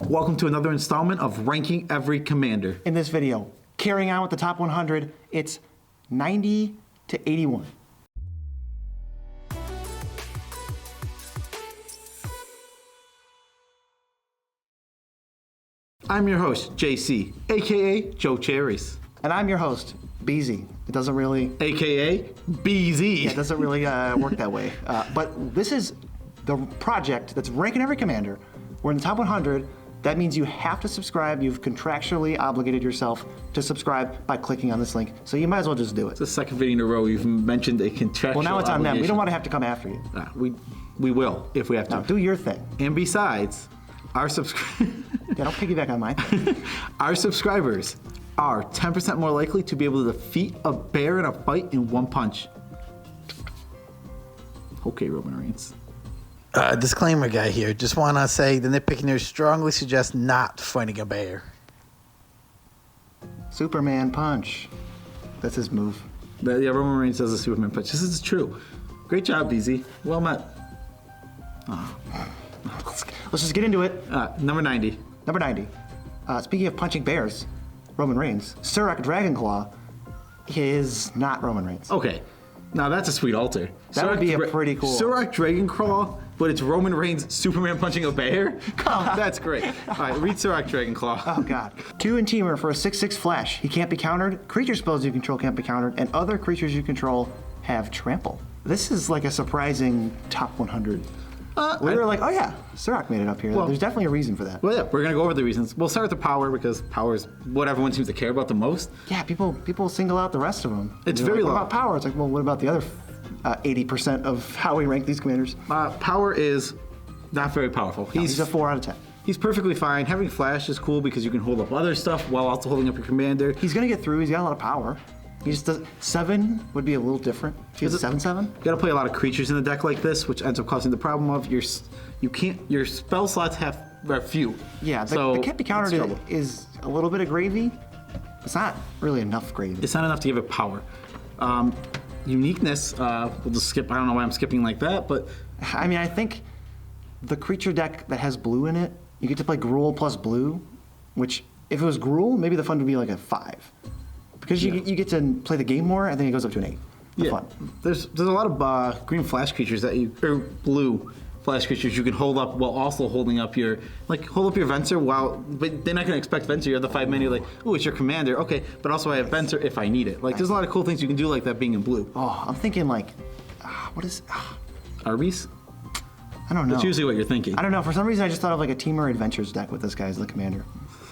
Welcome to another installment of Ranking Every Commander. In this video, carrying on with the top 100, it's 90 to 81. I'm your host, JC, aka Joe Cherries. And I'm your host, BZ. It doesn't really... AKA BZ. Yeah, it doesn't really work that way. But this is the project that's ranking every commander. We're in the top 100. That means you have to subscribe. You've contractually obligated yourself to subscribe by clicking on this link. So you might as well just do it. It's the second video in a row you've mentioned a contractual Well, now it's on them. obligation. We don't want to have to come after you. We will, if we have to. Now, do your thing. And besides, our Yeah, don't piggyback on my thing. Our subscribers are 10% more likely to be able to defeat a bear in a fight in one punch. Okay, Roman Reigns. Disclaimer guy here. Just want to say the Nitpicking strongly suggests not fighting a bear. Superman punch. That's his move. Yeah, Roman Reigns does a Superman punch. This is true. Great job, BZ. Well met. Let's just get into it. Number 90. Number 90. Speaking of punching bears, Roman Reigns. Surak Dragonclaw is not Roman Reigns. Okay. Now that's a sweet alter. That would be a pretty cool... Surak Dragonclaw, but it's Roman Reigns Superman punching a bear? Oh, that's great. All right, read Surak Dragonclaw. Oh, God. 2 in Timur for a 6/6 flash. He can't be countered. Creature spells you control can't be countered. And other creatures you control have trample. This is like a surprising top 100. We were like, oh yeah, Surak made it up here. Well, there's definitely a reason for that. Well, yeah, we're going to go over the reasons. We'll start with the power because power is what everyone seems to care about the most. Yeah, people single out the rest of them. It's They're very like, low. What about power? It's like, well, what about the other 80% of how we rank these commanders? Power is not very powerful. He's a 4 out of 10. He's perfectly fine. Having flash is cool because you can hold up other stuff while also holding up your commander. He's going to get through. He's got a lot of power. He just does 7 would be a little different. If he has a 7/7. You gotta play a lot of creatures in the deck like this, which ends up causing the problem of your spell slots are few. Yeah, so the can't be countered is a little bit of gravy. It's not really enough gravy. It's not enough to give it power. Uniqueness, we'll just skip. I don't know why I'm skipping like that, but I mean, I think the creature deck that has blue in it, you get to play Gruul plus blue, which if it was Gruul, maybe the fun would be like a 5. Because you get to play the game more, and then it goes up to an 8. yeah, Fun. there's a lot of green flash creatures or blue flash creatures you can hold up while also holding up your Venser but they're not gonna expect Venser. You have the 5 mana, you're like, oh, it's your commander, okay, but also I have Venser if I need it. Like, there's a lot of cool things you can do like that being in blue. Oh, I'm thinking like, what is? Arby's? I don't know. That's usually what you're thinking. I don't know. For some reason, I just thought of like a Timur Adventures deck with this guy as the commander.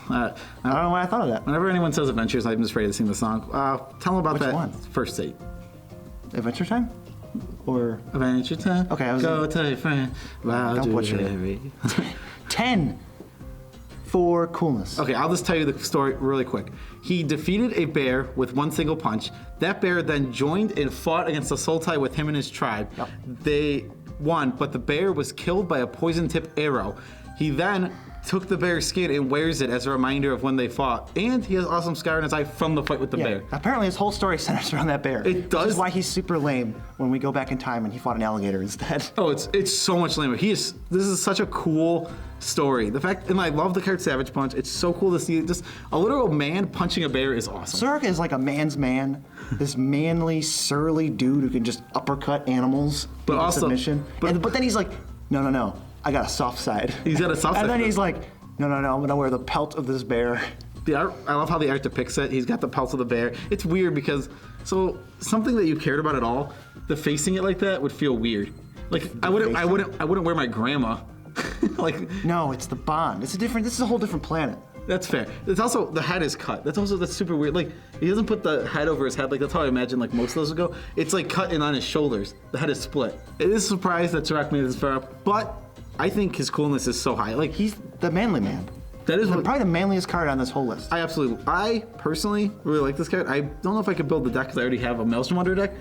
I don't know why I thought of that. Whenever anyone says Adventures, I'm just ready to sing the song. Tell them about Which that one? first date. Adventure Time? Or Adventure time. Okay, I was... Go tell your friend about Don't butcher it. 10 for coolness. Okay, I'll just tell you the story really quick. He defeated a bear with one single punch. That bear then joined and fought against the Sultai with him and his tribe. Yep. They won, but the bear was killed by a poison-tipped arrow. He then took the bear's skin and wears it as a reminder of when they fought. And he has awesome scar on his eye from the fight with the bear. Apparently his whole story centers around that bear. It does. Which is why he's super lame when we go back in time and he fought an alligator instead. Oh, it's so much lamer. This is such a cool story. The fact, and I love the card Savage Punch. It's so cool to see just a literal man punching a bear is awesome. Surak is like a man's man. This manly, surly dude who can just uppercut animals But into also- submission. But then he's like, no, I got a soft side. He's got a soft side. And then he's like, no, I'm gonna wear the pelt of this bear. The art, I love how the art depicts it. He's got the pelt of the bear. It's weird because something that you cared about at all, the facing it like that would feel weird. Like I wouldn't wear my grandma. Like, No, it's the bond. This is a whole different planet. that's fair. It's also the head is cut. That's super weird. Like, he doesn't put the head over his head. Like, that's how I imagine like most of those would go. It's like cut in on his shoulders. The head is split. It is a surprise that Surak made this far up, but I think his coolness is so high. Like, He's the manly man. that is what Probably the manliest card on this whole list. I personally really like this card. I don't know if I could build the deck because I already have a Maelstrom Wonder deck,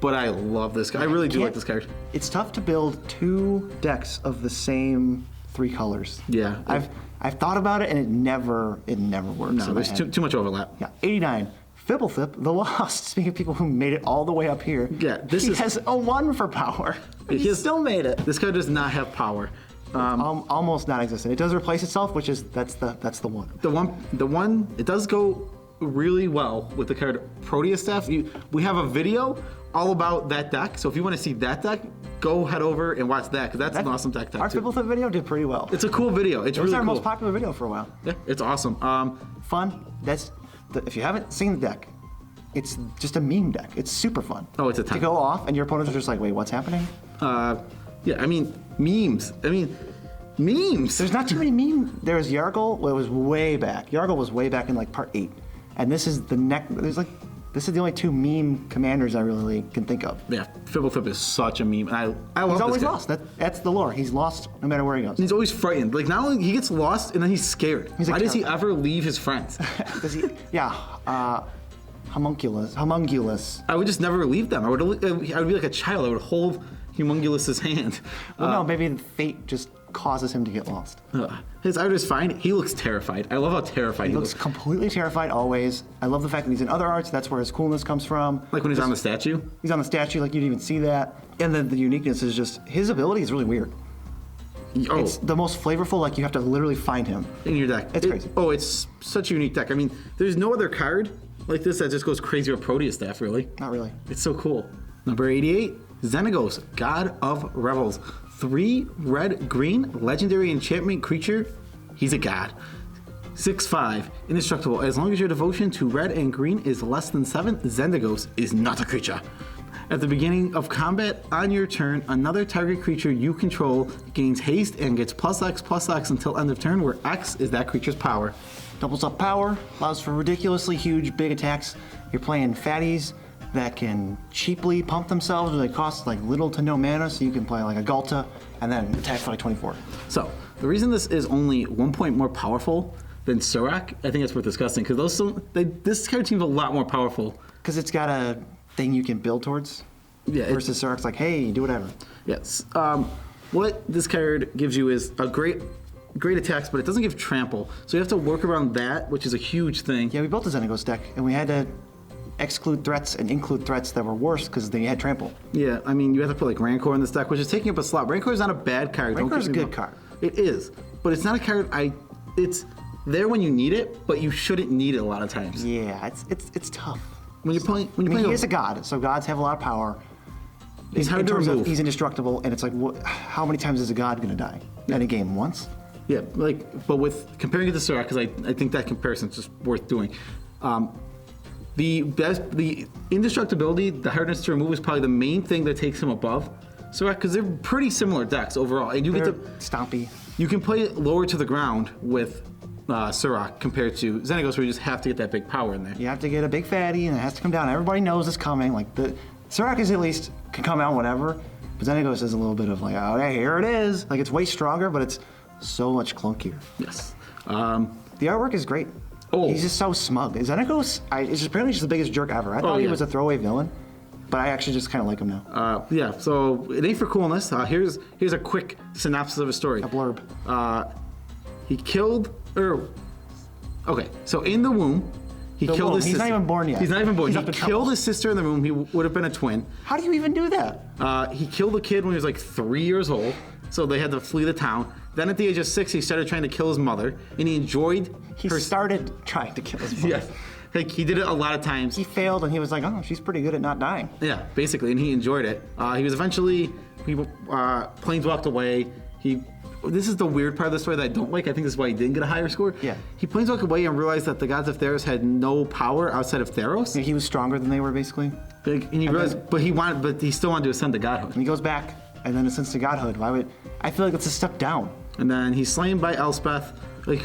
but I love this card. I really do like this card. It's tough to build 2 decks of the same 3 colors. Yeah. I've thought about it and it never works. No, there's too much overlap. Yeah, 89. Fibblethip, the Lost. Speaking of people who made it all the way up here. Yeah, he has a 1 for power. He still made it. This card does not have power. Almost non-existent. It does replace itself, which is that's the one. The one it does go really well with the card Proteus Staff. We have a video all about that deck, so if you want to see that deck, go head over and watch that, because that's an awesome deck Our too. Fibblethip video did pretty well. It's a cool video. It's really our cool. most popular video for a while. Yeah, it's awesome. Fun. If you haven't seen the deck, it's just a meme deck. It's super fun. Oh, it's a to 10. go off, and your opponents are just like, wait, what's happening? Yeah, I mean memes. Memes. There's not too many memes. There was Yargle. Well, it was way back. Yargle was way back in like part 8, and this is the This is the only 2 meme commanders I really can think of. Yeah, Fibblethip is such a meme. And I love He's always this guy. lost. That's the lore. He's lost no matter where he goes. He's always frightened. Like, not only he gets lost, and then he's scared. He's like Why does he terrified. ever leave his friends? Does he? Yeah. Homunculus. I would just never leave them. I would be like a child. I would hold Humungulus's hand. Well, no, maybe fate just causes him to get lost. His art is fine. He looks terrified. I love how terrified He looks completely terrified always. I love the fact that he's in other arts. That's where his coolness comes from. Like when he's on the statue. He's on the statue, like you didn't even see that. And then the uniqueness is just his ability is really weird. Oh, It's the most flavorful. Like you have to literally find him. in your deck. It's crazy. Oh, it's such a unique deck. I mean, there's no other card like this that just goes crazy with Proteus Staff, really. Not really. It's so cool. Number 88, Xenagos, God of Revels. 3 red, green, legendary enchantment creature. He's a god. 6/5, indestructible. As long as your devotion to red and green is less than 7, Xenagos is not a creature. At the beginning of combat on your turn, another target creature you control gains haste and gets +X until end of turn, where X is that creature's power. Doubles up power, allows for ridiculously huge, big attacks. You're playing fatties that can cheaply pump themselves, or they cost like little to no mana, so you can play like a Galta and then attack for like 24. So, the reason this is only 1 point more powerful than Surak, I think it's worth discussing, because this card seems a lot more powerful. Because it's got a thing you can build towards. Yeah, Versus Sarak's like, hey, do whatever. Yes. What this card gives you is a great attacks, but it doesn't give trample. So you have to work around that, which is a huge thing. Yeah, we built a Xenagos deck, and we had to exclude threats and include threats that were worse because they had trample. Yeah, I mean, you have to put like Rancor in this deck, which is taking up a slot. Rancor is not a bad card. Rancor's a Don't get me good wrong. card. It is, but it's not a card it's there when you need it, but you shouldn't need it a lot of times. Yeah, it's tough. When you're playing, He is a god, so gods have a lot of power. He's hard in to terms remove. of he's indestructible, and it's like, how many times is a god going to die in a game? Once? Yeah, but with comparing it to Surak, because I think that comparison's just worth doing. The indestructibility, the hardness to remove is probably the main thing that takes him above Surak, because they're pretty similar decks overall, and They're stompy. you can play it lower to the ground with Surak compared to Xenagos, where you just have to get that big power in there. You have to get a big fatty, and it has to come down. Everybody knows it's coming. Like Surak is at least can come out whatever, but Xenagos is a little bit of like, oh, hey, here it is. Like it's way stronger, but it's so much clunkier. Yes. The artwork is great. Oh. He's just so smug. Xenagos, it's apparently just the biggest jerk ever. I thought he yeah. was a throwaway villain, but I actually just kind of like him now. Yeah, so it ain't for coolness. Here's a quick synopsis of a story. A blurb. He killed, okay, so in the womb, he The killed womb. his He's sister. not even born yet. He's not even born. He's He up to killed trouble. his sister in the womb. He would have been a twin. How do you even do that? He killed a kid when he was like 3 years old, so they had to flee the town. Then at the age of 6, he started trying to kill his mother, and he enjoyed He started trying to kill his mother. Yes. Like, he did it a lot of times. He failed, and he was like, oh, she's pretty good at not dying. Yeah, basically, and he enjoyed it. He was eventually, planes walked away. This is the weird part of the story that I don't like. I think this is why he didn't get a higher score. Yeah. He planes walked away and realized that the gods of Theros had no power outside of Theros. He was stronger than they were, basically. And he realized, but he still wanted to ascend to godhood. And he goes back, and then ascends to godhood. I feel like it's a step down. And then he's slain by Elspeth. Like,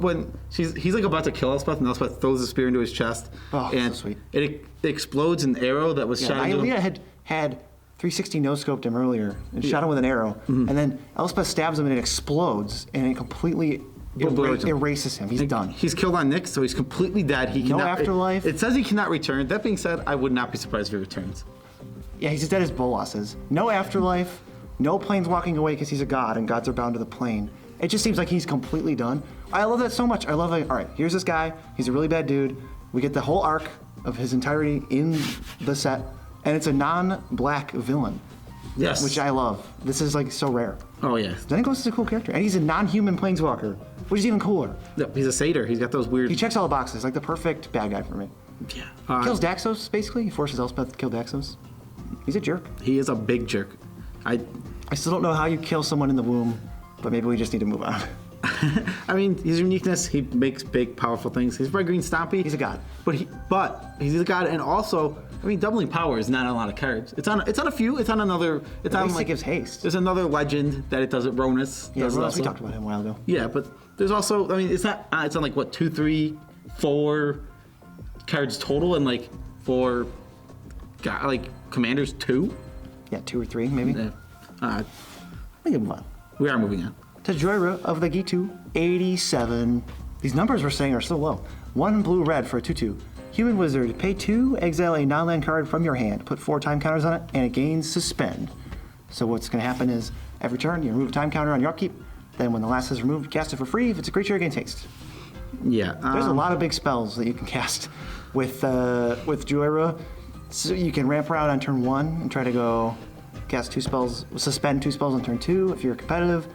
when he's like about to kill Elspeth, and Elspeth throws a spear into his chest. Oh, and so sweet. It explodes an arrow that was Yeah, shot into him. Ilia had 360 no-scoped him earlier and shot him with an arrow. Mm-hmm. And then Elspeth stabs him and it explodes and it completely Obliterates him. erases him. He's done. He's killed on Nyx, so he's completely dead. He No cannot, afterlife. It says he cannot return. That being said, I would not be surprised if he returns. Yeah, he's as dead as Bolas is. No afterlife, no planes walking away because he's a god and gods are bound to the plane. It just seems like he's completely done. I love that so much. I love, like, all right, here's this guy. He's a really bad dude. We get the whole arc of his entirety in the set, and it's a non-black villain. Yes. Which I love. This is like so rare. Oh yeah. Xenagos is a cool character, and he's a non-human planeswalker, which is even cooler. Yep, he's a satyr. He's got those weird. He checks all the boxes, like the perfect bad guy for me. Yeah. Kills Daxos, basically. He forces Elspeth to kill Daxos. He's a jerk. He is a big jerk. I still don't know how you kill someone in the womb, but maybe we just need to move on. I mean, his uniqueness, he makes big, powerful things. He's Red Green Stompy. He's a god. But he's a god, and also, I mean, doubling power is not on a lot of cards. It's on a few. It's on another. It's At on least like it gives haste. There's another legend that it does it. Ronus. Yeah, does it Ronus, also. we talked about him a while ago. Yeah, but there's also. I mean, it's not. It's on like what 2, 3, 4 cards total, and like 4, like commanders 2. Yeah, 2 or 3 maybe. Yeah. We can move on. We are moving on. To Jorah of the Gitu, 87. These numbers we're saying are so low. 1 blue-red for a 2/2. Human Wizard, pay 2, exile a non-land card from your hand, put 4 time counters on it, and it gains Suspend. So what's going to happen is, every turn, you remove a time counter on your upkeep, then when the last is removed, cast it for free. If it's a creature, it gains haste. Yeah. There's a lot of big spells that you can cast with Jorah. So you can ramp around on turn 1 and try to go cast 2 spells, suspend 2 spells on turn 2 if you're competitive,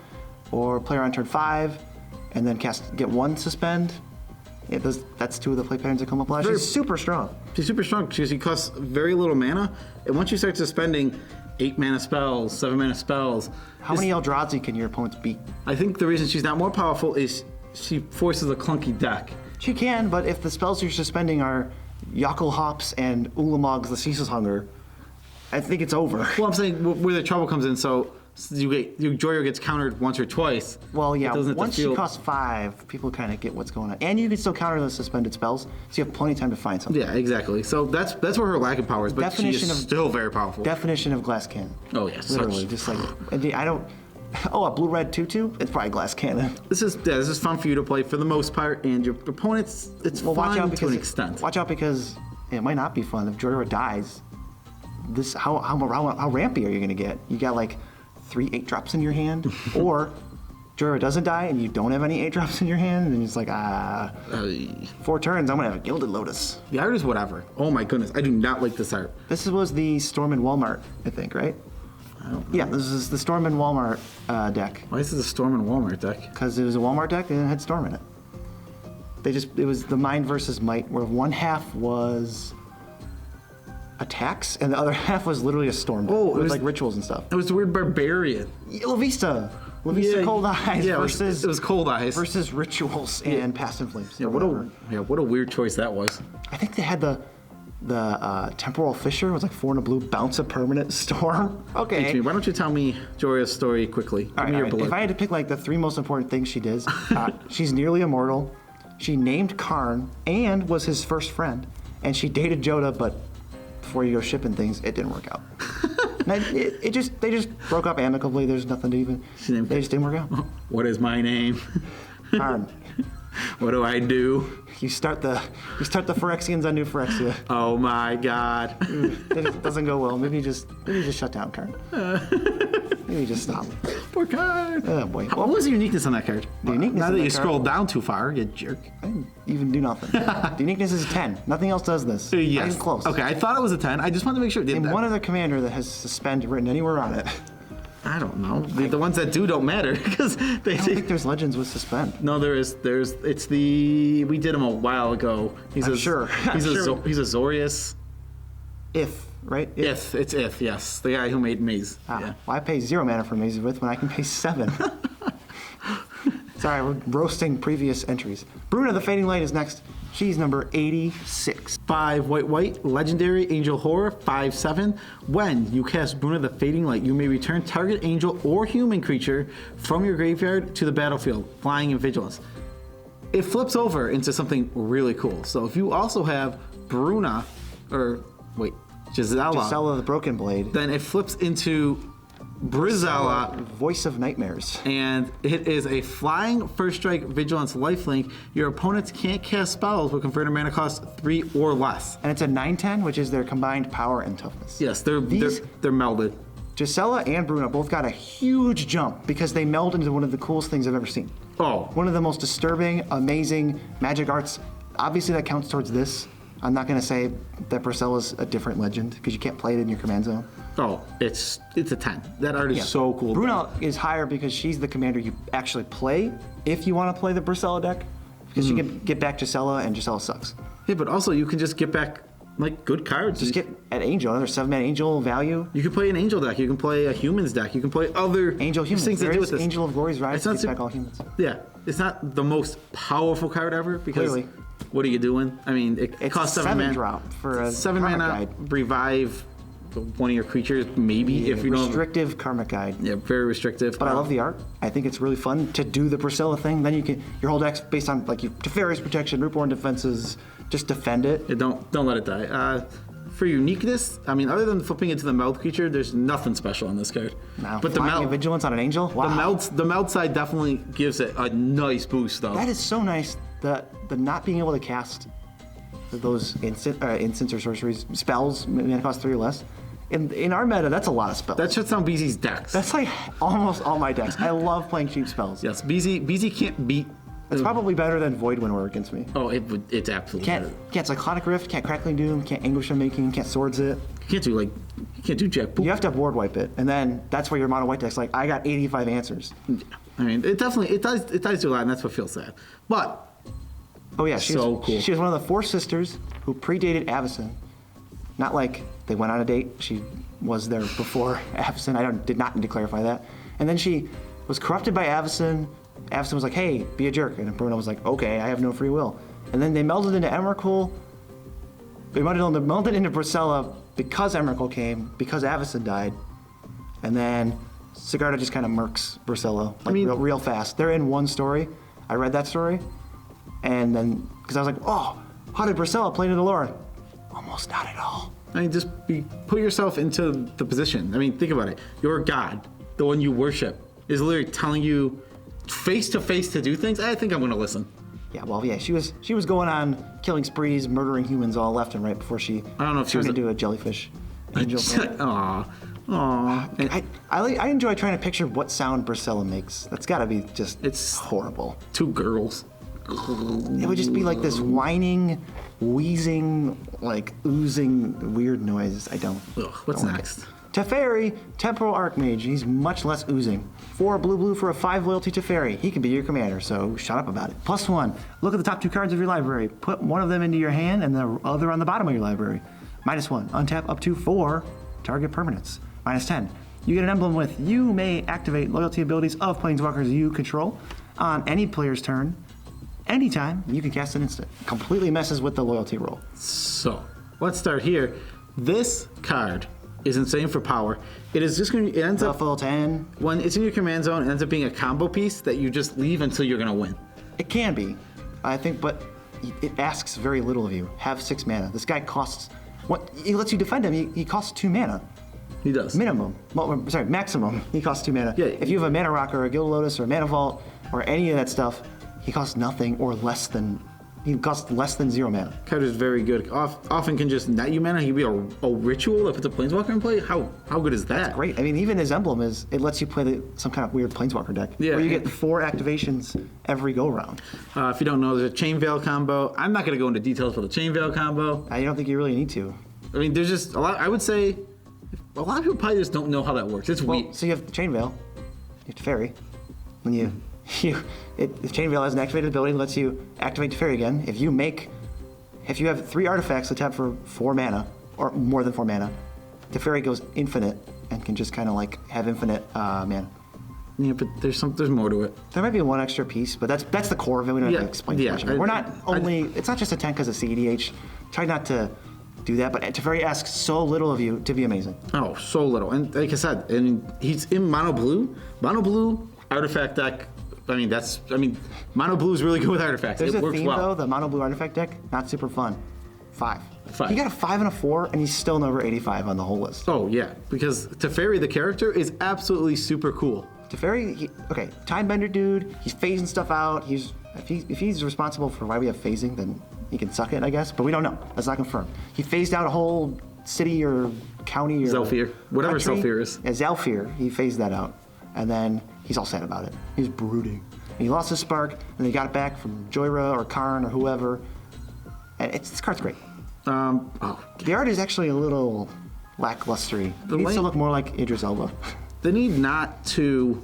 or play around turn 5, and then get 1 suspend. Yeah, that's 2 of the play patterns that come up a lot. She's super strong. She's super strong because she costs very little mana, and once you start suspending 8 mana spells, 7 mana spells. How many Eldrazi can your opponents beat? I think the reason she's not more powerful is she forces a clunky deck. She can, but if the spells you're suspending are Yakel Hops and Ulamog's the Ceaseless Hunger, I think it's over. Well, I'm saying where the trouble comes in, so Jorah gets countered once or twice. Well, yeah, It doesn't have to once she feel- costs 5, people kind of get what's going on. And you can still counter the suspended spells, so you have plenty of time to find something. Yeah, exactly. So that's where her lack of power is, but she Definition is of- still very powerful. Definition of glass cannon. Oh, yeah, Literally, such- just like, I don't, a blue-red 2/2? It's probably glass cannon. This is fun for you to play for the most part, and your opponents, it's fun to an extent. Watch out because it might not be fun. If Jorah dies, how rampy are you going to get? You got like 3 8-drops in your hand, or Jorah doesn't die and you don't have any 8-drops in your hand, and then it's like, 4 turns, I'm going to have a Gilded Lotus. The art is whatever. Oh my goodness, I do not like this art. This was the Storm in Walmart, I think, right? I don't know. Yeah, this is the Storm in Walmart deck. Why is this a Storm and Walmart deck? Because it was a Walmart deck and it had Storm in it. It was the Mind versus Might, where one half was attacks and the other half was literally a Storm deck. Oh, with like rituals and stuff. It was the weird barbarian. La Vista Cold Eyes Yeah, versus it was Cold Eyes. versus rituals and Past in Flames. Yeah, or what whatever. a weird choice that was. I think they had the Temporal Fissure. It was like 4 and a blue, bounce a permanent storm. Okay. HP, why don't you tell me Jorah's story quickly? Give me your bullet. If I had to pick like the 3 most important things she does, she's nearly immortal. She named Karn and was his first friend, and she dated Jodah, but before you go shipping things, it didn't work out. They just broke up amicably. There's nothing to even. They just didn't work out. What is my name? Karn. What do I do? You start the Phyrexians on New Phyrexia. Oh my God. It doesn't go well. Maybe you just shut down, Karn. Maybe you just stop. Poor card. Oh boy. What was the uniqueness on that card? The uniqueness Now on that that you card- scrolled down too far, you jerk. I didn't even do nothing. The uniqueness is 10. Nothing else does this. Not Yes. even close. Okay, I thought it was a 10. I just wanted to make sure. Name one other commander that has suspend written anywhere on it. I don't know. The ones that don't matter because they. I don't think there's legends with suspend. No, there is. It's the. We did him a while ago. He's I'm sure. He's I'm a sure. He's a Zorius. Right? It's if. Yes, the guy who made Maze. Ah, Yeah. well, I pay 0 mana for Maze with when I can pay 7. Sorry, we're roasting previous entries. Bruna the Fading Light is next. She's number 86. 5 white legendary angel horror 5/7. When you cast Bruna the Fading Light, you may return target angel or human creature from your graveyard to the battlefield, flying in vigilance. It flips over into something really cool. So if you also have Bruna, Gisela the Broken Blade. then it flips into Brizella, Voice of Nightmares. and it is a flying first strike vigilance lifelink. Your opponents can't cast spells with converted mana cost 3 or less. And it's a 9/10, which is their combined power and toughness. Yes, they're These- melded. Gisela and Bruna both got a huge jump because they meld into one of the coolest things I've ever seen. Oh, One of the most disturbing, amazing magic arts. Obviously, that counts towards this. I'm not going to say that Brisella's a different legend because you can't play it in your command zone. Oh, it's a 10. That art is so cool. Bruna is higher because she's the commander you actually play if you want to play the Brisella deck. Because you can get back Gisela, and Gisela sucks. Yeah, but also you can just get back like good cards. Just get an Angel, another 7-man Angel value. You can play an Angel deck. You can play a Humans deck. You can play other Angel Humans. things There that do is with this. Angel of Glory's Rise to get back all humans. Yeah, it's not the most powerful card ever because Clearly. what are you doing? I mean, it It's costs a 7 mana. drop for a 7 Karmic mana. Guide. Revive one of your creatures, maybe if you don't. Restrictive Karmic Guide. Yeah, very restrictive. But I love the art. I think it's really fun to do the Priscilla thing. Then you can your whole deck's based on like Teferi's protection, Rootborn defenses. Just defend it. Yeah, don't let it die. For uniqueness, I mean, other than flipping into the meld creature, there's nothing special on this card. Now, but the meld, Vigilance on an Angel. Wow. the meld side definitely gives it a nice boost, though. That is so nice. The not being able to cast those instants or sorceries spells, mana cost 3 or less. In our meta, that's a lot of spells. That shuts down BZ's decks. That's like almost all my decks. I love playing cheap spells. Yes, BZ can't beat. It's probably better than Void Winnower against me. Oh, it's absolutely better. Can't Cyclonic Rift, can't Crackling Doom, can't Anguish Unmaking, can't Swords it. You can't do jack. You have to board wipe it, and then that's where your mono white deck's like, I got 85 answers. I mean, it ties to a lot, and that's what feels sad. But Oh yeah, So cool. She was one of the 4 sisters who predated Avacyn. Not like they went on a date. She was there before Avacyn. Did not need to clarify that. And then she was corrupted by Avacyn. Avacyn was like, hey, be a jerk. And Bruna was like, okay, I have no free will. And then they melded into Emrakul. They melded into Brisella because Emrakul came, because Avacyn died. And then Sigarda just kind of murks Brisella real fast. They're in one story. I read that story. And then, because I was like, oh, how did Brisella play into the Lord? Almost not at all. I mean, just put yourself into the position. I mean, think about it. Your god, the one you worship, is literally telling you face to face to do things. I think I'm going to listen. Yeah, well, yeah, she was going on killing sprees, murdering humans all left and right before she I don't know if she turned was into a jellyfish angel. Aw. And I enjoy trying to picture what sound Brisella makes. That's got to be just It's- horrible. 2 girls. It would just be like this whining, wheezing, like oozing weird noise. I don't. Ugh, what's don't like next? it. Teferi, Temporal Archmage. He's much less oozing. 4 blue for a 5 loyalty Teferi. He can be your commander, so shut up about it. +1. Look at the top 2 cards of your library. Put one of them into your hand and the other on the bottom of your library. -1. Untap up to 4 target permanents. -10. You get an emblem with you may activate loyalty abilities of planeswalkers you control on any player's turn. Anytime you can cast an instant. Completely messes with the loyalty roll. So, let's start here. This card is insane for power. It is just going to, it ends up, Buffalo 10. when it's in your command zone, it ends up being a combo piece that you just leave until you're going to win. It can be, I think, but it asks very little of you. Have 6 mana. This guy costs, what? He lets you defend him. He costs 2 mana. He does. Minimum. Well, sorry, maximum. He costs 2 mana. Yeah. If you have a Mana Rock or a Gilded Lotus or a Mana Vault or any of that stuff, he costs nothing or less than. He costs less than 0 mana. Card is very good. Often can just net you mana. He'd be a ritual that puts a planeswalker in play. How good is that? Great. I mean, even his emblem is it lets you play some kind of weird Planeswalker deck. Yeah. Where you get 4 activations every go round. If you don't know, there's a Chain Veil combo. I'm not going to go into details for the Chain Veil combo. I don't think you really need to. I mean, there's just a lot. I would say a lot of people probably just don't know how that works. It's weird. So you have Chain Veil, you have Teferi. When if Chain Veil has an activated ability, it lets you activate Teferi again. If you have 3 artifacts that tap for 4 mana or more than 4 mana, Teferi goes infinite and can just kind of like have infinite mana. Yeah, but there's more to it. There might be one extra piece, but that's the core of it. We don't have to explain too much. We're not only. It's not just a 10 because of CEDH. Try not to do that, but Teferi asks so little of you to be amazing. Oh, so little. And like I said, he's in mono blue. Mono blue artifact deck. Mono blue is really good with artifacts. There's it a works theme well. though. The mono blue artifact deck, not super fun. 5. 5. He got a 5 and a 4, and he's still number 85 on the whole list. Oh yeah, because Teferi the character is absolutely super cool. Teferi, okay, Timebender dude. He's phasing stuff out. If he's responsible for why we have phasing, then he can suck it, I guess. But we don't know. That's not confirmed. He phased out a whole city or county or Zelfir. Whatever country. Zelfir is. Yeah, Zelfir. He phased that out, and then he's all sad about it. He's brooding. And he lost his spark, and he got it back from Jorah or Karn or whoever. And this card's great. The art is actually a little lacklustery. It needs to look more like Idris Elba. They need not to.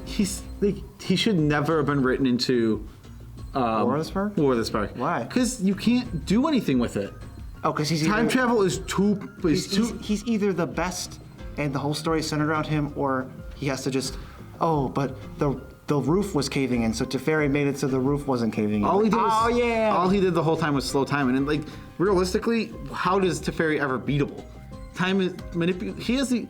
He should never have been written into. War of the Spark? War of the Spark. Why? Because you can't do anything with it. Oh, because Time travel is too. He's either the best, and the whole story is centered around him, or he has to just. Oh, but the roof was caving in, so Teferi made it so the roof wasn't caving in. All he did oh yeah. All he did the whole time was slow time, and like realistically, how does Teferi ever beatable? Time is He has the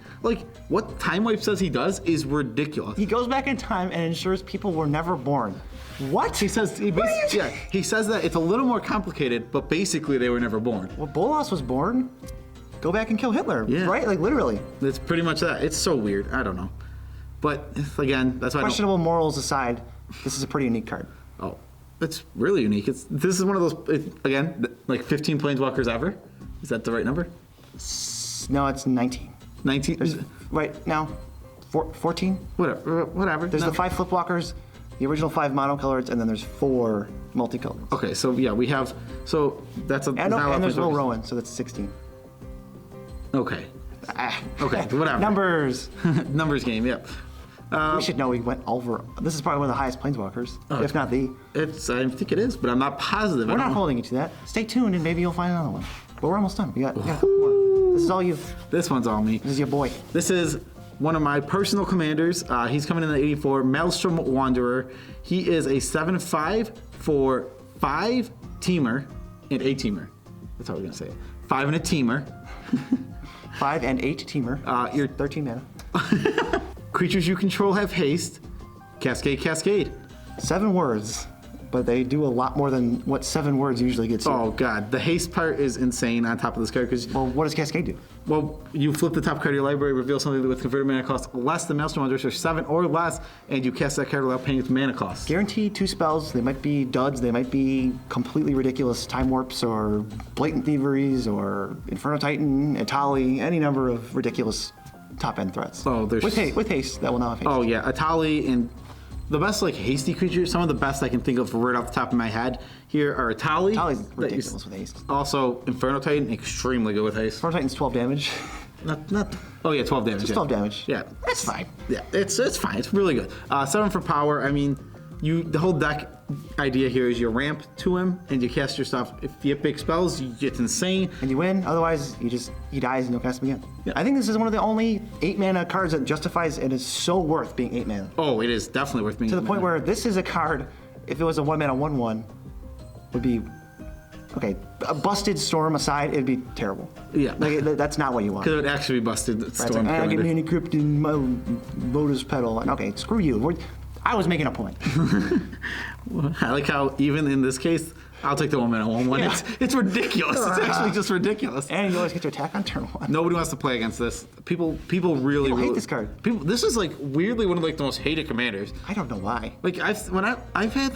what Time Wipe says he does is ridiculous. He goes back in time and ensures people were never born. What? He says he says that it's a little more complicated, but basically they were never born. Well, Bolas was born. Go back and kill Hitler. Yeah. Right? Like literally. It's pretty much that. It's so weird. I don't know. But again, that's why questionable morals aside, this is a pretty unique card. Oh, it's really unique. This is one of those again, like 15 planeswalkers ever. Is that the right number? No, it's 19. 19. Right now, 14. Whatever. There's the 5 flipwalkers, the original 5 monocolors, and then there's 4 multicolors. Okay, so yeah, we have. So that's a. And there's Will Rowan, so that's 16. Okay. Okay, whatever. Numbers. Numbers game. Yep. We should know we went over. This is probably one of the highest planeswalkers, if not the. I think it is, but I'm not positive. We're not holding you to that. Stay tuned, and maybe you'll find another one. But we're almost done. We got more. This is all you. This one's all me. This is your boy. This is one of my personal commanders. He's coming in at 84. Maelstrom Wanderer. He is a 7/5 for 5 teamer and a teamer. That's how we're gonna say it. 5 and a teamer. 5 and 8 teamer. You're 13 mana. Creatures you control have haste. Cascade. 7 words, but they do a lot more than what 7 words usually gets you. Oh god, the haste part is insane on top of this card because. Well, what does Cascade do? Well, you flip the top card of your library, reveal something with converted mana cost less than Maelstrom Wanderer, so 7 or less, and you cast that card without paying its mana cost. Guaranteed 2 spells. They might be duds. They might be completely ridiculous time warps or blatant thieveries or Inferno Titan, Itali, any number of ridiculous top-end threats. Oh, there's with haste, that will not have haste. Oh yeah, Itali and the best hasty creatures. Some of the best I can think of right off the top of my head here are Itali. Itali's ridiculous with haste. Also, Inferno Titan, extremely good with haste. Inferno Titan's 12 damage. Not. Oh yeah, 12 damage. Just 12 damage. Yeah, That's fine. Yeah, it's fine. It's really good. 7 for power. I mean, the whole deck idea here is you ramp to him and you cast your stuff. If you have big spells, it's insane. And you win. Otherwise, he dies and you'll cast him again. Yeah. I think this is one of the only 8 mana cards that justifies it is so worth being 8 mana. Oh, it is definitely worth being To the point where this is a card, if it was a 1 mana 1/1, would be okay. A busted Storm aside, it'd be terrible. Yeah. That's not what you want. Because it would actually be busted Storm. Right, give me any crypt in my Lotus Petal. And okay, screw you. I was making a point. I like how even in this case, I'll take the 1 mana 1/1. Yeah. It's ridiculous. It's actually just ridiculous. And you always get to attack on turn 1. Nobody wants to play against this. People really hate this card. This is like weirdly one of like the most hated commanders. I don't know why. Like I've had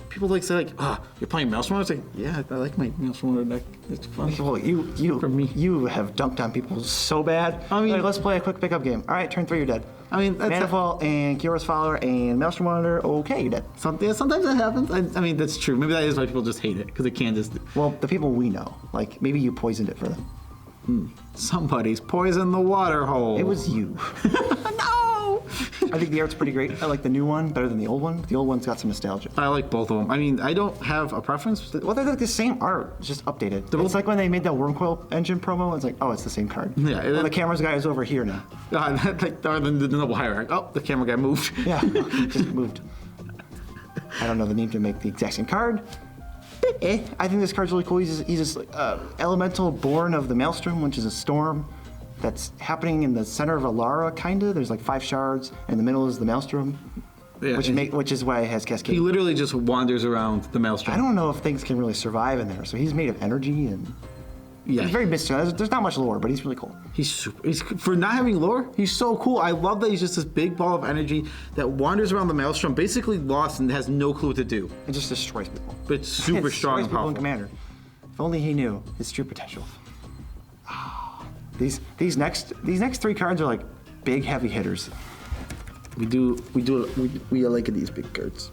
people say like, oh, you're playing Maelstrom. I was like, yeah, I like my Maelstrom deck. It's fun. Well, you have dunked on people so bad. I mean, let's play a quick pickup game. All right, turn 3, you're dead. I mean, that's Manafall and Kira's Follower and Maelstrom Wanderer. Okay, you're dead. Sometimes that happens. I mean, that's true. Maybe that is why people just hate it because it can just. Well, the people we know, like maybe you poisoned it for them. Somebody's poisoned the water hole. It was you. No. I think the art's pretty great. I like the new one better than the old one. The old one's got some nostalgia. I like both of them. I mean, I don't have a preference. Well, they're like the same art, just updated. It's like when they made that Wormcoil engine promo. It's like, oh, it's the same card. Yeah. Well, the camera's guy is over here now. Or the Noble Hierarch. Oh, the camera guy moved. Yeah, just moved. I don't know the name to make the exact same card. I think this card's really cool. He's just elemental born of the Maelstrom, which is a storm that's happening in the center of Alara, kinda. There's like 5 shards, and in the middle is the Maelstrom, Yeah, which is why it has Cascade. He literally just wanders around the Maelstrom. I don't know if things can really survive in there. So he's made of energy and Yeah, he's very mystical. There's not much lore, but he's really cool. He's for not having lore. He's so cool. I love that he's just this big ball of energy that wanders around the Maelstrom, basically lost and has no clue what to do. It just destroys people. But it's super strong and people powerful. in Commander. If only he knew his true potential. These next 3 cards are like big heavy hitters. We like these big cards.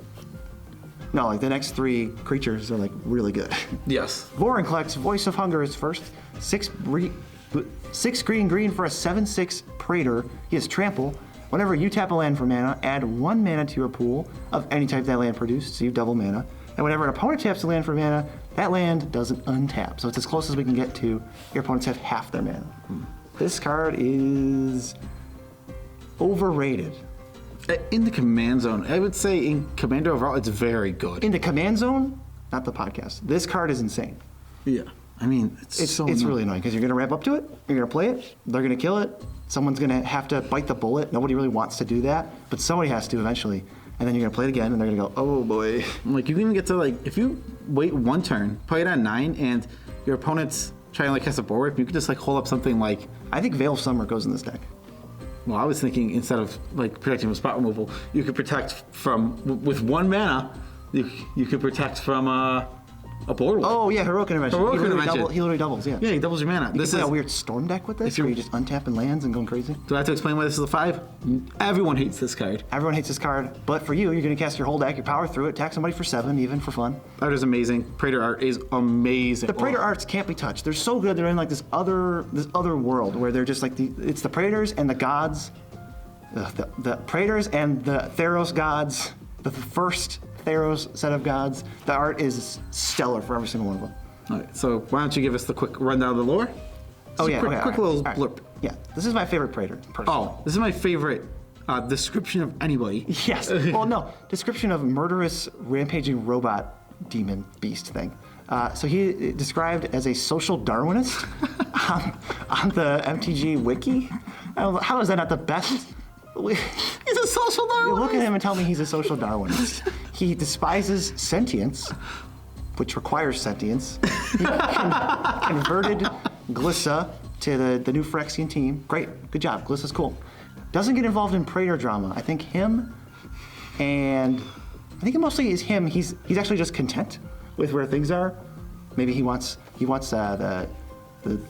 No, like the next 3 creatures are like really good. Yes. Vorinclex, Voice of Hunger is first. 6 green for a 7/6 Praetor. He has Trample. Whenever you tap a land for mana, add 1 mana to your pool of any type that land produced, so you double mana. And whenever an opponent taps a land for mana, that land doesn't untap. So it's as close as we can get to your opponents have half their mana. This card is overrated. In the command zone, I would say in Commander overall, it's very good. In the command zone, not the podcast. This card is insane. Yeah. I mean, it's really annoying because you're going to ramp up to it, you're going to play it, they're going to kill it, someone's going to have to bite the bullet. Nobody really wants to do that, but somebody has to eventually. And then you're going to play it again, and they're going to go, oh boy. Like, you can even get to, like, if you wait 1 turn, play it on 9, and your opponent's trying to, like, cast a bulwark, you could just, like, hold up something like... I think Veil of Summer goes in this deck. Well, I was thinking instead of, like, protecting from spot removal, you could protect from... With 1 mana, you could protect from, a bulwark. Oh, yeah, Heroic Intervention. Heroic Intervention. He literally doubles, yeah. Yeah, he doubles your mana. You can play a weird Storm deck with this, where you're just untapping lands and going crazy. Do I have to explain why this is a 5? Everyone hates this card. Everyone hates this card, but for you, you're going to cast your whole deck, your power through it, attack somebody for 7, even for fun. Art is amazing. Praetor art is amazing. The Praetor arts can't be touched. They're so good. They're in like this other world where they're just like it's the Praetors and the gods, the Praetors and the Theros gods, the first Theros set of gods. The art is stellar for every single one of them. All right, so why don't you give us the quick rundown of the lore? Quick little blurb. Yeah, this is my favorite Praetor, personally. Oh, this is my favorite description of anybody. Yes. Well, no. Description of murderous, rampaging robot demon beast thing. So he described as a social Darwinist on the MTG wiki. How is that not the best? He's a social Darwinist. You look at him and tell me he's a social Darwinist. He despises sentience, which requires sentience. He converted Glissa to the new Phyrexian team. Great, good job. Glissa's cool. Doesn't get involved in Praetor drama. I think him, and I think it mostly is him. He's actually just content with where things are. Maybe he wants the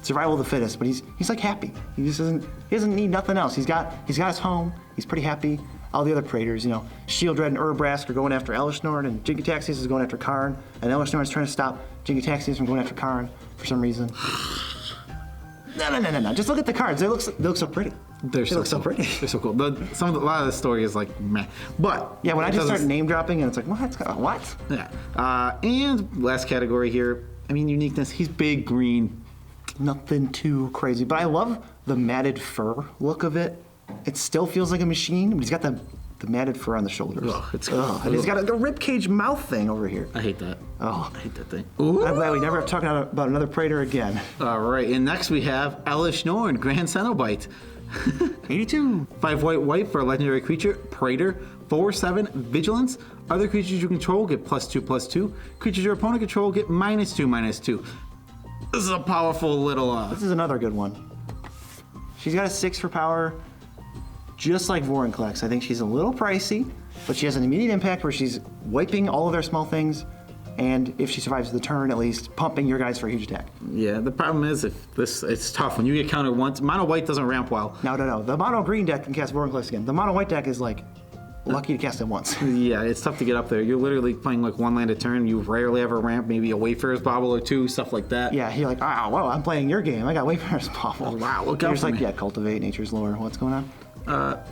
survival of the fittest, but he's like happy. He doesn't need nothing else. He's got his home. He's pretty happy. All the other Praetors, Shieldred and Urbrask are going after Elesh Norn, and Jin-Gitaxias is going after Karn, and Elesh Norn is trying to stop Jin-Gitaxias from going after Karn for some reason. No. Just look at the cards. They look so pretty. They look so pretty. They're so cool. A lot of the story is like meh. But yeah, when I just start name dropping and it's like what? Yeah. And last category here. I mean, uniqueness. He's big green. Nothing too crazy, but I love the matted fur look of it. It still feels like a machine, but he's got the matted fur on the shoulders. And he's got a ribcage mouth thing over here. I hate that. Oh, I hate that thing. Ooh. I'm glad we never have to talk about another Praetor again. All right, and next we have Elesh Norn, Grand Cenobite. 82. 5 white for a legendary creature, Praetor. 4/7 vigilance. Other creatures you control get +2/+2. Creatures your opponent control get -2/-2. This is a powerful little. This is another good one. She's got a 6 for power, just like Vorinclex. I think she's a little pricey, but she has an immediate impact where she's wiping all of their small things, and if she survives the turn, at least pumping your guys for a huge attack. Yeah, the problem is it's tough when you get countered once. Mono white doesn't ramp well. No. The mono green deck can cast Vorinclex again. The mono white deck is like lucky to cast it once. Yeah, it's tough to get up there. You're literally playing like 1 land a turn. You rarely ever ramp, maybe a Wayfarer's Bauble or 2, stuff like that. Yeah, you're like, I'm playing your game. I got Wayfarer's Bauble. Wow, look out for for me. Yeah, cultivate nature's lore. What's going on?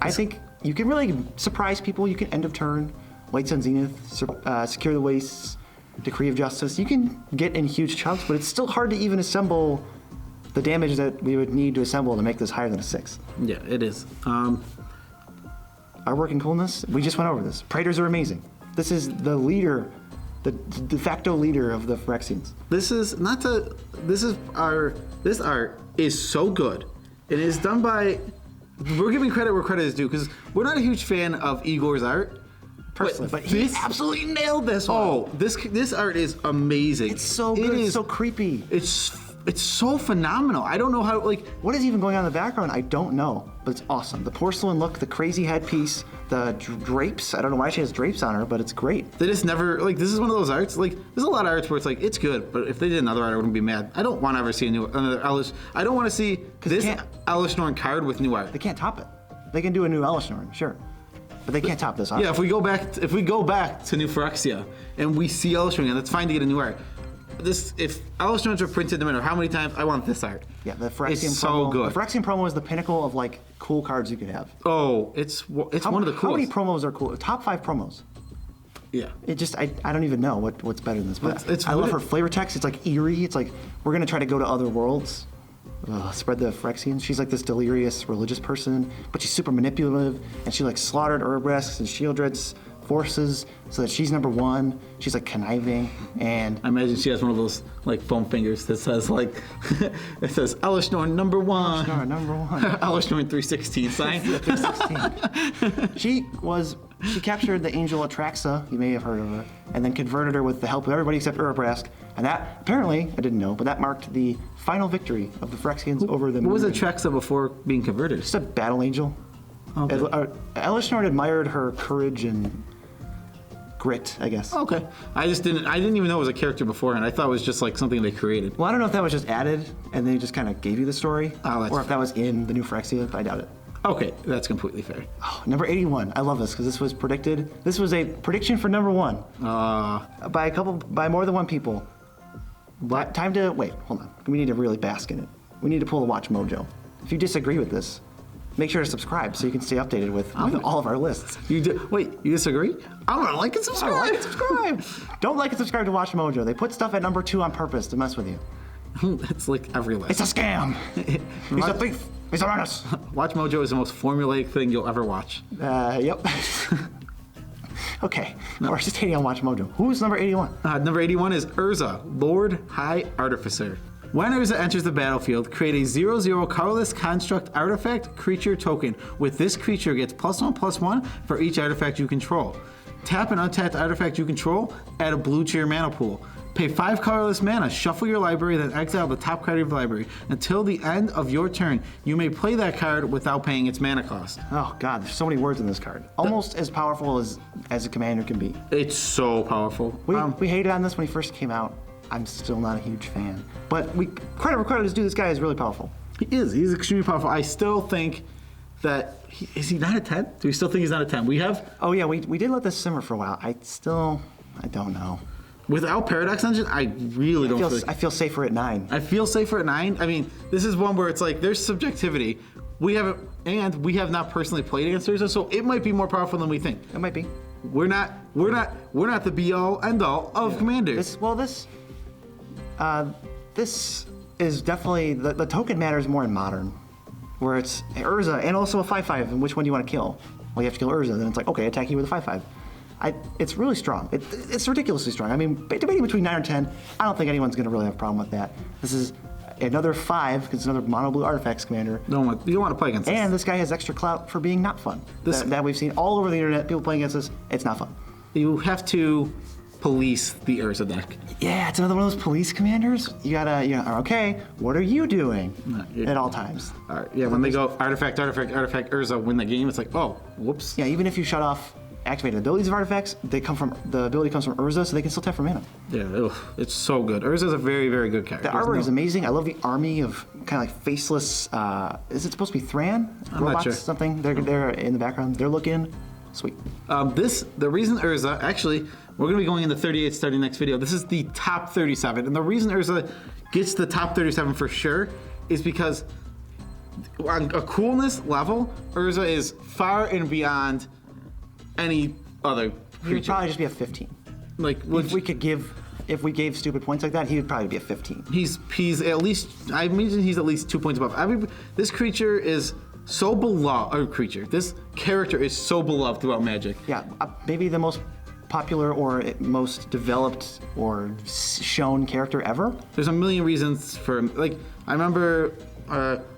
I think you can really surprise people. You can end of turn, White Sun Zenith, secure the wastes, Decree of Justice. You can get in huge chunks, but it's still hard to even assemble the damage that we would need to assemble to make this higher than a 6. Yeah, it is. Our working coolness, we just went over this. Praetors are amazing. This is the leader, the de facto leader of the Phyrexians. This art is so good. It is done by, we're giving credit where credit is due, because we're not a huge fan of Igor's art. Personally, but he absolutely nailed this one. Oh, this art is amazing. It's so good. It's so creepy. It's so phenomenal. I don't know how, what is even going on in the background? I don't know, but it's awesome. The porcelain look, the crazy headpiece, the drapes. I don't know why she has drapes on her, but it's great. They just never, this is one of those arts, there's a lot of arts where it's good, but if they did another art, I wouldn't be mad. I don't want to ever see another Elesh. I don't want to see this Elesh Norn card with new art. They can't top it. They can do a new Elesh Norn, sure. but they can't top this. Yeah, if we go back to New Phyrexia and we see Elishnorn again, that's fine to get a new art. If Elishnorns are printed no matter how many times, I want this art. Yeah, the Phyrexian it's promo. so good. The Phyrexian promo is the pinnacle of like cool cards you could have. Oh, it's one of the coolest. How many promos are cool? Top 5 promos. Yeah. It just I don't even know what's better than this. But I love her flavor text. It's like eerie. It's like we're gonna try to go to other worlds. Spread the Phyrexians. She's like this delirious religious person, but she's super manipulative, and she like slaughtered Urbresks and Shieldred's forces so that she's number 1. She's like conniving, and I imagine she has one of those like foam fingers that says like it says Elishnorn number 1. Elishnorn number 1. Elishnorn 316 sign. 316. She captured the angel Atraxa, you may have heard of her, and then converted her with the help of everybody except Urbresk. And that, apparently, I didn't know, but that marked the final victory of the Phyrexians over the What was Moon. Atraxa before being converted? Just a battle angel. Okay. Elishnorn admired her courage and grit, I guess. Okay. I didn't even know it was a character beforehand. I thought it was just like something they created. Well, I don't know if that was just added and they just kind of gave you the story, Oh, that's or if that was in the new Phyrexia, but I doubt it. Okay, that's completely fair. Oh, number 81. I love this because this was predicted. This was a prediction for number 1 by more than one people. Time to wait. Hold on. We need to really bask in it. We need to pull the Watch Mojo. If you disagree with this, make sure to subscribe so you can stay updated with all of our lists. You disagree? I'm gonna like and subscribe. Like and subscribe. Don't like and subscribe to Watch Mojo. They put stuff at number 2 on purpose to mess with you. It's like every list. It's a scam. He's a thief. He's a menace. Watch Mojo is the most formulaic thing you'll ever watch. Yep. Okay, we're just hating on Watch Mojo. Who's number 81? Number 81 is Ursa Lord, High Artificer. When Ursa enters the battlefield, create a 0/0 colorless construct artifact creature token. With this creature gets +1/+1 for each artifact you control. Tap an untapped artifact you control, add a blue to your mana pool. Pay 5 colorless mana, shuffle your library, then exile the top card of your library. Until the end of your turn, you may play that card without paying its mana cost. Oh god, there's so many words in this card. Almost as powerful as a commander can be. It's so powerful. We hated on this when he first came out. I'm still not a huge fan. But credit is due, this guy is really powerful. He is. He's extremely powerful. I still think that is he not a 10? Do we still think he's not a 10? We have. Oh yeah, we did let this simmer for a while. I don't know. Without Paradox Engine, I really don't feel. I feel safer at 9. I feel safer at 9. I mean, this is one where it's like there's subjectivity. We have not personally played against Ursa, so it might be more powerful than we think. It might be. We're not the be all end all of commanders. This is definitely the token matters more in modern, where it's Ursa and also a 5/5. And which one do you want to kill? Well, you have to kill Ursa. Then it's like, okay, attack you with a 5/5. It's really strong. It's ridiculously strong. I mean, debating between 9 or 10, I don't think anyone's going to really have a problem with that. This is another 5 because it's another mono blue artifacts commander. You don't want to play against And this guy has extra clout for being not fun. That we've seen all over the internet. People playing against this. It's not fun. You have to police the Ursa deck. Yeah, it's another one of those police commanders. You gotta, okay, what are you doing at all times? All right, yeah, when they go artifact, Ursa, win the game, it's like, oh, whoops. Yeah, even if you shut off activated abilities of artifacts, the ability comes from Ursa, so they can still tap for mana. Yeah, it's so good. Ursa's a very, very good character. The artwork is amazing. I love the army of kind of like faceless. Is it supposed to be Thran? I'm Robots, not sure. Something. They're in the background. They're looking sweet. The reason Ursa, actually, we're going to be going into 38 starting next video. This is the top 37. And the reason Ursa gets the top 37 for sure is because on a coolness level, Ursa is far and beyond any other creature. He would probably just be a 15. Like, if we gave stupid points like that, he would probably be a 15. He's at least, I imagine he's at least 2 points above. This creature is so beloved, this character is so beloved throughout Magic. Yeah, maybe the most popular or most developed or shown character ever. There's a million reasons for, like, I remember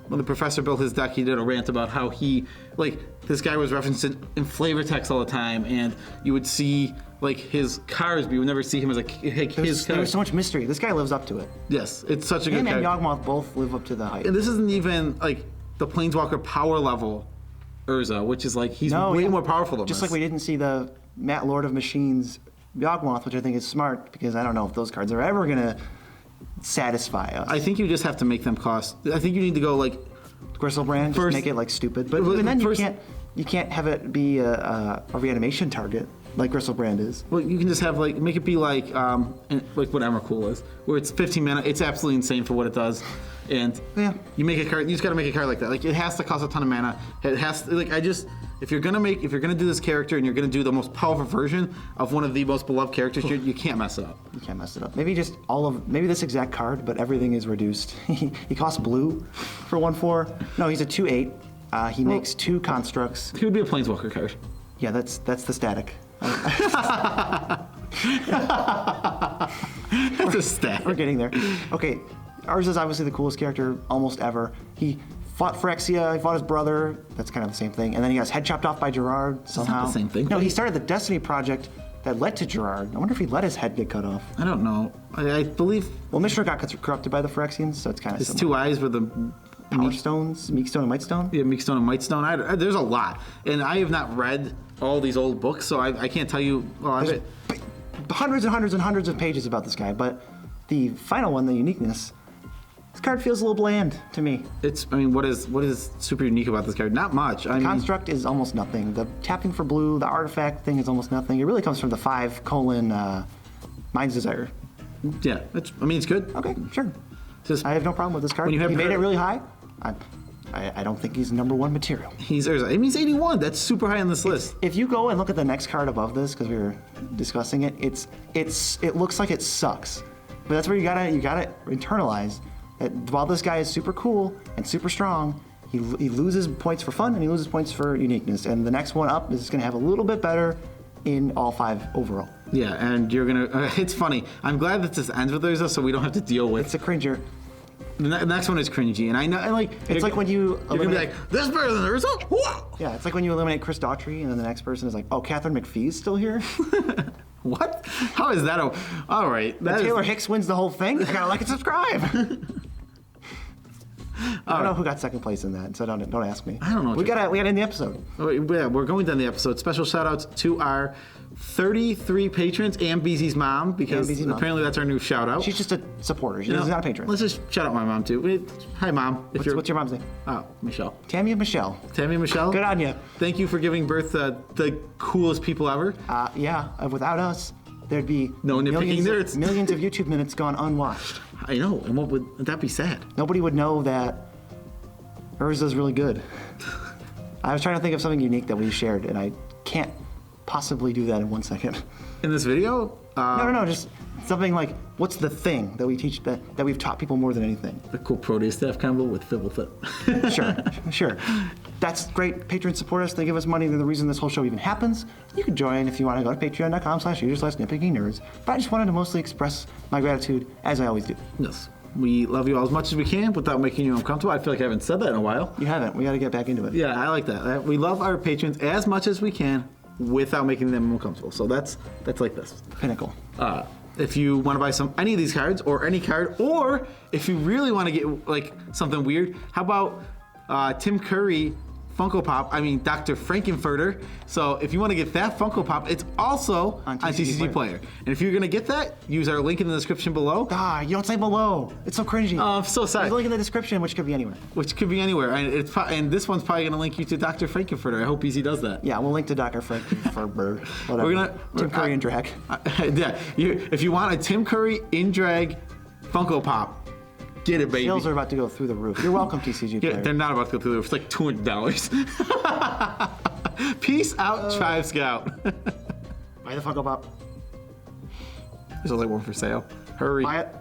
when the professor built his deck, he did a rant about how this guy was referenced in flavor text all the time, and you would see like his cards, but you would never see him as his There was so much mystery. This guy lives up to it. Yes, it's such a good Him and character. Yawgmoth both live up to the hype. And this isn't even like the Planeswalker power level Ursa, which is like he's way more powerful than Just this. like we didn't see the MacLeod of Machines Yawgmoth, which I think is smart because I don't know if those cards are ever gonna satisfy us. I think you just have to make them cost. I think you need to go like Gristlebrand, just first- make it like stupid. But Well, even then first- you you can't have it be a reanimation target like Gristlebrand is. Well, you can just have make it be like what Emrakul is, where it's 15 mana. It's absolutely insane for what it does, and Yeah. you make a card. You just got to make a card like that. Like it has to cost a ton of mana. It has to, if you're gonna do this character and you're gonna do the most powerful version of one of the most beloved characters, you can't mess it up. You can't mess it up. Maybe just maybe this exact card, but everything is reduced. He costs blue for 1/4. No, he's a 2/8. He makes 2 constructs. He would be a Planeswalker card. Yeah, that's the static. That's a stat. We're getting there. Okay, Ursa is obviously the coolest character almost ever. He fought Phyrexia, he fought his brother. That's kind of the same thing. And then he got his head chopped off by Gerard somehow. not the same thing. No, he started the Destiny project that led to Gerard. I wonder if he let his head get cut off. I don't know. I believe Well, Mishra got corrupted by the Phyrexians, so it's kind of his similar. 2 eyes were the Power Stones, Meek Stone and Might Stone. Yeah, Meekstone and Mightstone. There's a lot, and I have not read all these old books, so I can't tell you. There's hundreds and hundreds and hundreds of pages about this guy, but the final one, the uniqueness, this card feels a little bland to me. What is super unique about this card? Not much. Construct is almost nothing. The tapping for blue, the artifact thing is almost nothing. It really comes from the 5 Mind's Desire. Yeah, it's good. Okay, sure. Just I have no problem with this card. when you have He made card- it really high. I don't think he's #1 material. he's 81. That's super high on this list. If you go and look at the next card above this, because we were discussing it, it looks like it sucks. But that's where you gotta internalize that while this guy is super cool and super strong, he loses points for fun and he loses points for uniqueness. And the next one up is gonna have a little bit better in all 5 overall. Yeah, and you're gonna. It's funny. I'm glad that this ends with Urza, so we don't have to deal with. It's a cringer. The next one is cringy, and I know. And It's like when you you're gonna be like, "This is better than Urza." Whoa! Yeah, it's like when you eliminate Chris Daughtry and then the next person is like, oh, Catherine McPhee's still here? What? How is that? All right. That Taylor Hicks wins the whole thing? You gotta like and subscribe. I don't know who got second place in that, so don't ask me. I don't know what We gotta end the episode. Yeah, we're going down the episode. Special shout outs to our 33 patrons and BZ's mom, because BZ's mom. apparently that's our new shout out. She's just a supporter. She's not a patron. Let's just shout out my mom too. Hi, mom. What's your mom's name? Oh, Michelle. Tammy and Michelle. Tammy and Michelle. Good on you. Thank you for giving birth to the coolest people ever. Without us, there'd be No Nitpicking nerds. millions of YouTube minutes gone unwatched. I know, and what would that be sad? Nobody would know that Urza's really good. I was trying to think of something unique that we shared, and I can't possibly do that in 1 second. In this video? No, just something like, what's the thing that we teach that we've taught people more than anything? The cool Proteus staff combo with Fibblethip. Sure. That's great. Patrons support us. They give us money. They're the reason this whole show even happens. You can join if you want to go to patreon.com/user/nitpicking-nerds. But I just wanted to mostly express my gratitude, as I always do. Yes. We love you all as much as we can without making you uncomfortable. I feel like I haven't said that in a while. You haven't. We got to get back into it. Yeah, I like that. We love our patrons as much as we can without making them uncomfortable. So that's like this. Pinnacle. If you want to buy any of these cards or any card, or if you really want to get like something weird, how about Tim Curry Funko Pop? Dr. Frank N Furter. So if you want to get that Funko Pop, it's also on TCG Player. And if you're gonna get that, use our link in the description below. You don't say below. It's so cringy. Oh, I'm so sorry. There's a link in the description, which could be anywhere. Which could be anywhere, and this one's probably gonna link you to Dr. Frank N Furter. I hope Easy does that. Yeah, we'll link to Dr. Frank Furter. Whatever. Tim Curry in drag. Yeah, if you want a Tim Curry in drag Funko Pop, get it, baby. Sales are about to go through the roof. You're welcome, TCG Player. Yeah, they're not about to go through the roof. It's like $200. Peace out, Tribe Scout. Buy the Funko Pop. There's only one for sale. Hurry. Buy it.